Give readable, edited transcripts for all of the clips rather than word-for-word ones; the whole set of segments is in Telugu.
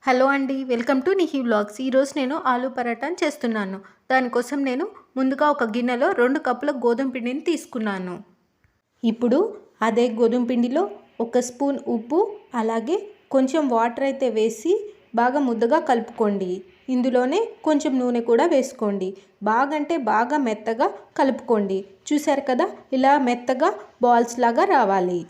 హలో అండి, వెల్కమ్ టు నిహి వ్లాగ్స్. ఈరోజు నేను ఆలూ పరాటాని చేస్తున్నాను. దానికోసం నేను ముందుగా ఒక గిన్నెలో 2 కప్పుల గోధుమ పిండిని తీసుకున్నాను. ఇప్పుడు అదే గోధుమ పిండిలో 1 స్పూన్ ఉప్పు, అలాగే కొంచెం వాటర్ అయితే వేసి బాగా ముద్దగా కలుపుకోండి. ఇందులోనే కొంచెం నూనె కూడా వేసుకోండి. బాగా మెత్తగా కలుపుకోండి. చూసారు కదా, ఇలా మెత్తగా బాల్స్ లాగా రావాలి.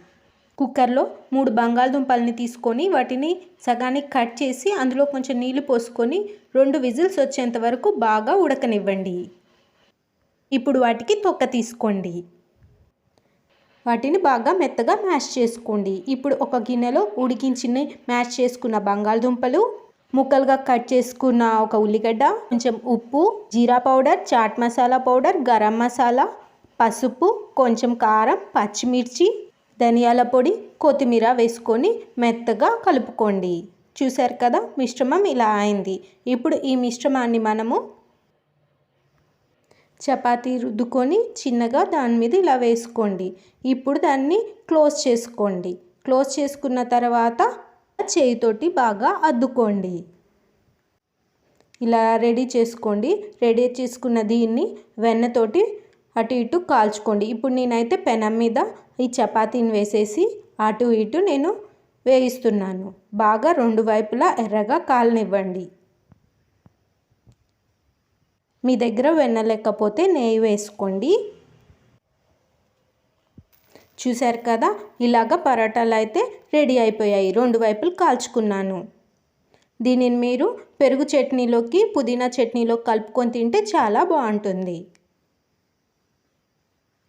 కుక్కర్లో 3 బంగాళదుంపల్ని తీసుకొని వాటిని సగానికి కట్ చేసి అందులో కొంచెం నీళ్లు పోసుకొని 2 విజిల్స్ వచ్చేంత వరకు బాగా ఉడకనివ్వండి. ఇప్పుడు వాటికి తొక్క తీసుకోండి. వాటిని బాగా మెత్తగా మ్యాష్ చేసుకోండి. ఇప్పుడు ఒక గిన్నెలో ఉడికించిన మ్యాష్ చేసుకున్న బంగాళదుంపలు, ముక్కలుగా కట్ చేసుకున్న ఒక ఉల్లిగడ్డ, కొంచెం ఉప్పు, జీరా పౌడర్, చాట్ మసాలా పౌడర్, గరం మసాలా, పసుపు, కొంచెం కారం, పచ్చిమిర్చి, ధనియాల పొడి, కొత్తిమీర వేసుకొని మెత్తగా కలుపుకోండి. చూసారు కదా, మిశ్రమం ఇలా అయింది. ఇప్పుడు ఈ మిశ్రమాన్ని మనము చపాతీ రుద్దుకొని చిన్నగా దాని మీద ఇలా వేసుకోండి. ఇప్పుడు దాన్ని క్లోజ్ చేసుకోండి. క్లోజ్ చేసుకున్న తర్వాత చేయితోటి బాగా అద్దుకోండి. ఇలా రెడీ చేసుకోండి. రెడీ చేసుకున్న దీన్ని వెన్నతోటి అటు ఇటు కాల్చుకోండి. ఇప్పుడు నేనైతే పెనం మీద ఈ చపాతీని వేసేసి అటు ఇటు నేను వేయిస్తున్నాను. బాగా 2 వైపులా ఎర్రగా కాలనివ్వండి. మీ దగ్గర వెన్న లేకపోతే నెయ్యి వేసుకోండి. చూసారు కదా, ఇలాగ పరోటాలు అయితే రెడీ అయిపోయాయి. 2 వైపులు కాల్చుకున్నాను. దీనిని మీరు పెరుగు చట్నీలోకి, పుదీనా చట్నీలో కలుపుకొని తింటే చాలా బాగుంటుంది.